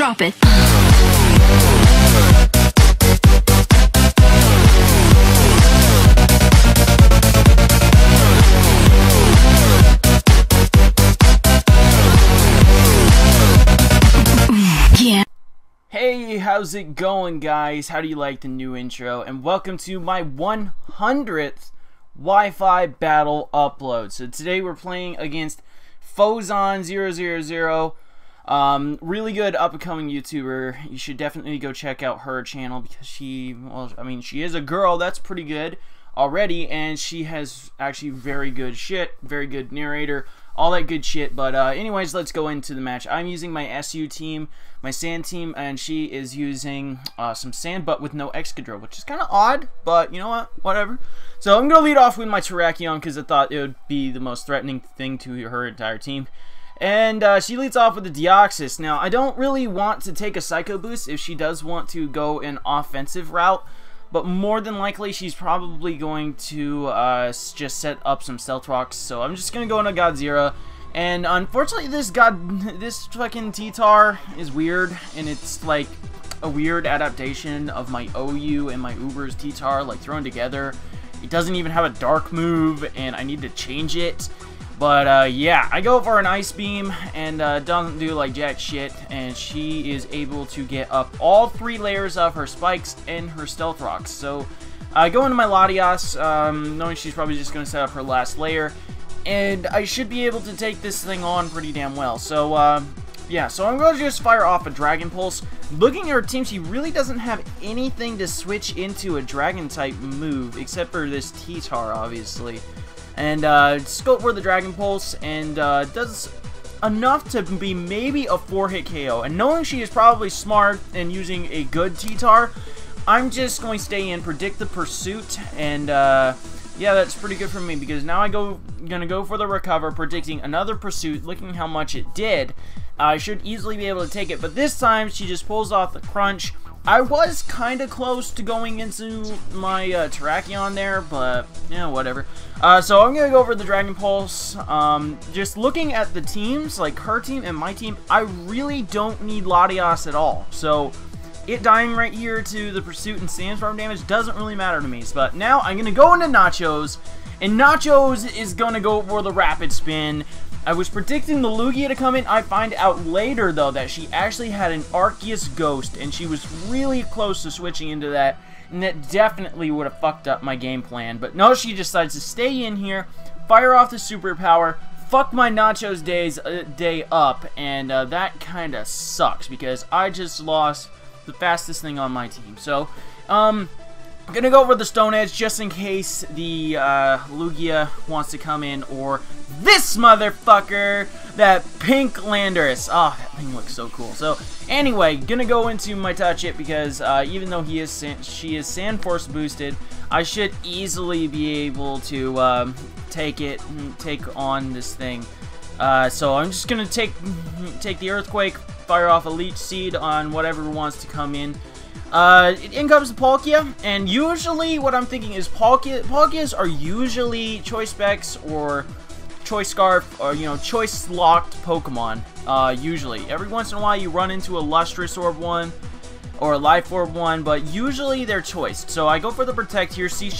Drop it. Yeah. Hey, how's it going, guys? How do you like the new intro? And welcome to my 100th Wi-Fi battle upload. So today we're playing against Phozon000. Really good up-and-coming YouTuber. You should definitely go check out her channel because she is a girl. That's pretty good already, and she has actually very good shit, very good narrator, all that good shit. But anyways, let's go into the match. I'm using my SU team, my sand team, and she is using some sand but with no Excadrill, which is kind of odd, but you know what, whatever. So I'm gonna lead off with my Terrakion because I thought it would be the most threatening thing to her entire team. And she leads off with the Deoxys. Now, I don't really want to take a Psycho Boost if she does want to go an offensive route, but more than likely she's probably going to just set up some Stealth Rocks. So I'm just going to go into Godzilla. And unfortunately, this fucking T-Tar is weird, and it's like a weird adaptation of my OU and my Uber's T-Tar, like thrown together. It doesn't even have a dark move, and I need to change it. But, yeah, I go for an Ice Beam, and doesn't do, like, jack shit, and she is able to get up all 3 layers of her Spikes and her Stealth Rocks. So, I go into my Latias, knowing she's probably just going to set up her last layer, and I should be able to take this thing on pretty damn well. So, yeah, so I'm going to just fire off a Dragon Pulse. Looking at her team, she really doesn't have anything to switch into a Dragon-type move, except for this T-Tar, obviously. And just go for the Dragon Pulse, and does enough to be maybe a 4-hit KO. And knowing she is probably smart and using a good T-Tar, I'm just going to stay in, predict the pursuit, and yeah, that's pretty good for me because now gonna go for the recover, predicting another pursuit, looking how much it did. I should easily be able to take it, but this time she just pulls off the crunch. I was kind of close to going into my Terrakion there, but, yeah, whatever. So I'm going to go over the Dragon Pulse. Just looking at the teams, like her team and my team, I really don't need Latias at all. So it dying right here to the Pursuit and Sandstorm damage doesn't really matter to me. But now I'm going to go into Nachos, and Nachos is going to go for the Rapid Spin. I was predicting the Lugia to come in. I find out later, though, that she actually had an Arceus Ghost, and she was really close to switching into that, and that definitely would have fucked up my game plan. But no, she decides to stay in here, fire off the superpower, fuck my Nachos day up, and that kind of sucks, because I just lost the fastest thing on my team. So, I'm gonna go over the Stone Edge just in case the Lugia wants to come in, or this motherfucker, that pink Landorus. Oh, that thing looks so cool. So anyway, gonna go into my Touch It because even though she is Sand Force boosted, I should easily be able to take on this thing. So I'm just gonna take the Earthquake, fire off a Leech Seed on whatever wants to come in. In comes the Palkia, and usually what I'm thinking is Palkias are usually Choice Specs or Choice Scarf or, you know, Choice Locked Pokemon, usually. Every once in a while you run into a Lustrous Orb one or a Life Orb one, but usually they're choiced. So I go for the Protect here, she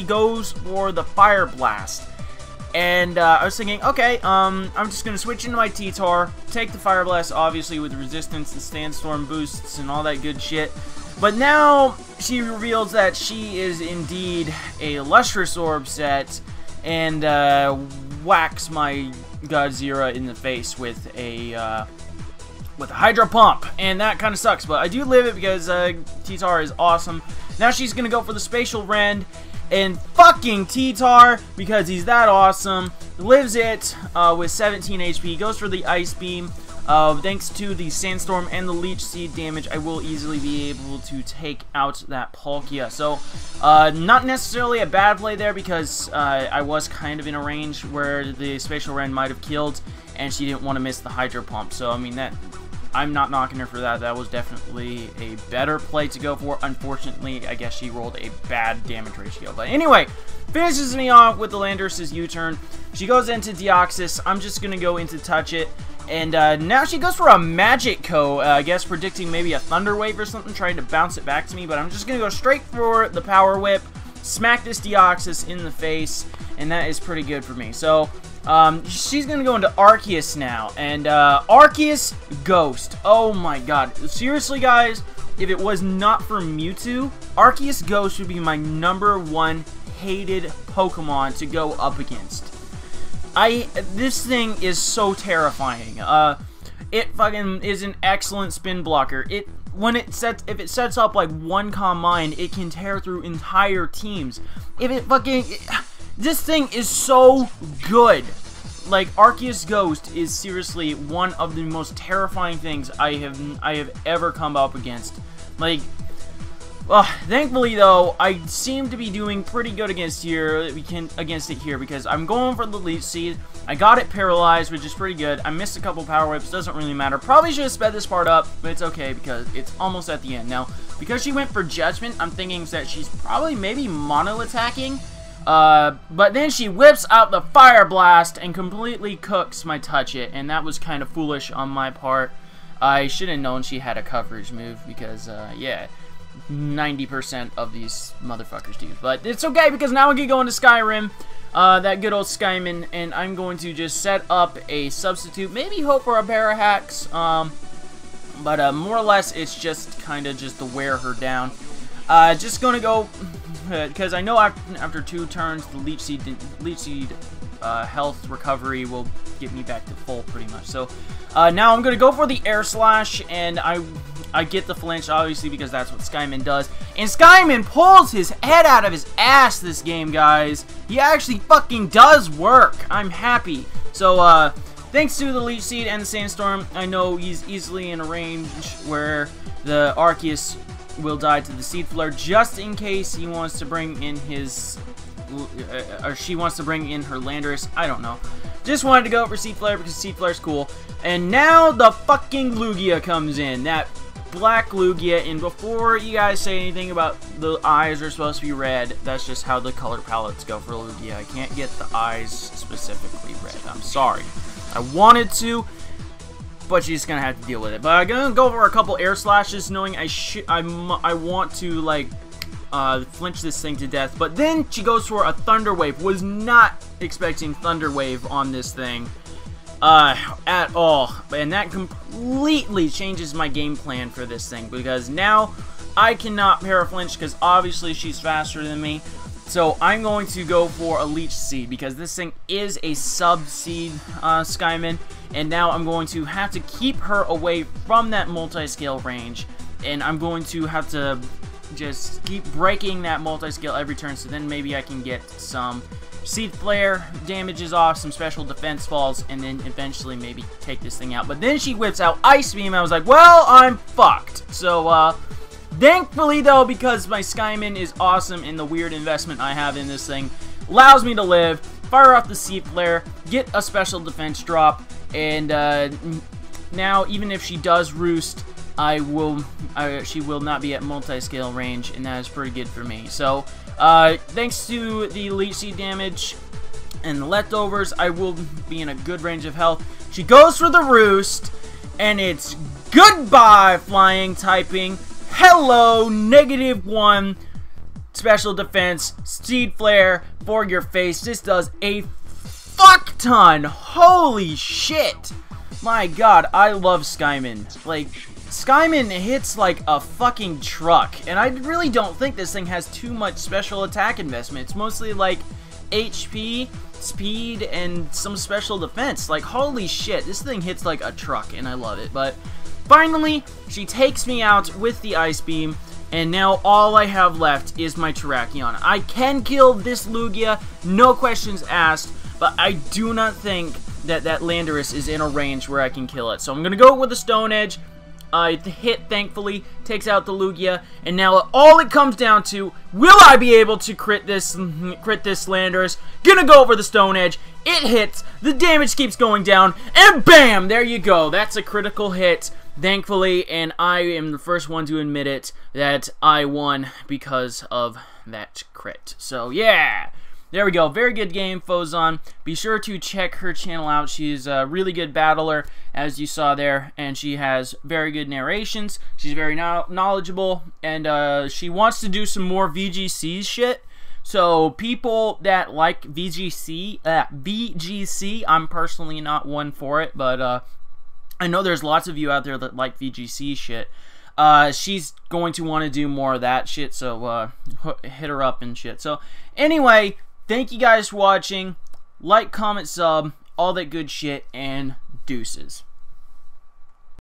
goes for the Fire Blast. And I was thinking, okay, I'm just going to switch into my T-Tar, take the Fire Blast, obviously, with resistance and Sandstorm boosts and all that good shit. But now she reveals that she is indeed a Lustrous Orb set, and whacks my Godzilla in the face with a Hydro Pump. And that kind of sucks, but I do live it because T-Tar is awesome. Now she's going to go for the Spatial Rend. And fucking T-Tar, because he's that awesome, lives it with 17 HP, goes for the Ice Beam. Thanks to the Sandstorm and the Leech Seed damage, I will easily be able to take out that Palkia. So, not necessarily a bad play there, because I was kind of in a range where the Spatial Rend might have killed, and she didn't want to miss the Hydro Pump. So, I mean, I'm not knocking her for that. That was definitely a better play to go for. Unfortunately, I guess she rolled a bad damage ratio. But anyway, finishes me off with the Landorus' U-turn. She goes into Deoxys. I'm just going to go into Touch It. And now she goes for a Magic Co, I guess predicting maybe a Thunder Wave or something, trying to bounce it back to me, but I'm just going to go straight for the Power Whip, smack this Deoxys in the face, and that is pretty good for me. So, she's going to go into Arceus now, and Arceus Ghost. Oh my god. Seriously, guys, if it was not for Mewtwo, Arceus Ghost would be my #1 hated Pokemon to go up against. This thing is so terrifying. It fucking is an excellent spin blocker. If it sets up like one Calm Mind, it can tear through entire teams. This thing is so good. Like, Arceus Ghost is seriously one of the most terrifying things I have ever come up against. Like, thankfully though, I seem to be doing pretty good against it here because I'm going for the Leech Seed. I got it paralyzed, which is pretty good. I missed a couple Power Whips, doesn't really matter. Probably should have sped this part up, but it's okay because it's almost at the end. Now, because she went for Judgment, I'm thinking that she's probably maybe mono attacking. But then she whips out the Fire Blast and completely cooks my Touch It, and that was kind of foolish on my part. I should have known she had a coverage move because, yeah, 90% of these motherfuckers do. But it's okay because now we can go into Skyrim, that good old Skyman, and I'm going to just set up a substitute, maybe hope for a Parahax, but more or less it's just kind of just to wear her down. Just gonna go, because I know after 2 turns the Leech Seed health recovery will get me back to full pretty much. So now I'm gonna go for the Air Slash, and I get the flinch obviously because that's what Skyman does. And Skyman pulls his head out of his ass this game, guys. He actually fucking does work. I'm happy. So thanks to the Leech Seed and the Sandstorm, I know he's easily in a range where the Arceus will die to the Seed Flare, just in case he wants to bring in his, or she wants to bring in her Landorus. I don't know. Just wanted to go for Seed Flare because Seed Flare's cool. And now the fucking Lugia comes in. That black Lugia. And before you guys say anything about the eyes are supposed to be red, that's just how the color palettes go for Lugia. I can't get the eyes specifically red. I'm sorry. I wanted to, but she's gonna have to deal with it. But I'm gonna go for a couple Air Slashes, knowing I want to like flinch this thing to death. But then she goes for a Thunder Wave. Was not expecting Thunder Wave on this thing at all, and that completely changes my game plan for this thing because now I cannot para-flinch because obviously she's faster than me. So I'm going to go for a Leech Seed because this thing is a sub-seed Skyman, and now I'm going to have to keep her away from that multi-scale range, and I'm going to have to just keep breaking that multi-scale every turn, so then maybe I can get some Seed Flare damages off, some special defense falls, and then eventually maybe take this thing out. But then she whips out Ice Beam, and I was like, well, I'm fucked. So, thankfully, though, because my Skyman is awesome and the weird investment I have in this thing allows me to live, fire off the Seed Flare, get a special defense drop, and now even if she does roost, she will not be at multi-scale range, and that is pretty good for me. So, thanks to the Leech Seed damage and the leftovers, I will be in a good range of health. She goes for the roost, and it's goodbye flying typing. Hello, -1 special defense, Seed Flare for your face. This does a fuck ton. Holy shit. My god, I love Skyman. Like, Skyman hits like a fucking truck, and I really don't think this thing has too much special attack investment. It's mostly like HP, speed, and some special defense. Like, holy shit, this thing hits like a truck, and I love it. But finally, she takes me out with the Ice Beam, and now all I have left is my Terrakion. I can kill this Lugia, no questions asked, but I do not think that that Landorus is in a range where I can kill it. So I'm going to go with the Stone Edge. The hit, thankfully, takes out the Lugia, and now all it comes down to, will I be able to crit this Landorus? Gonna go over the Stone Edge. It hits, the damage keeps going down, and bam! There you go. That's a critical hit, thankfully, and I am the first one to admit it, that I won because of that crit. So, yeah! there we go. Very good game, Phozon. Be sure to check her channel out. She's a really good battler, as you saw there, and she has very good narrations. She's very knowledgeable, and she wants to do some more VGC shit. So people that like VGC, I'm personally not one for it, but I know there's lots of you out there that like VGC shit. She's going to want to do more of that shit, so hit her up and shit. So anyway, thank you guys for watching. Like, comment, sub, all that good shit, and deuces.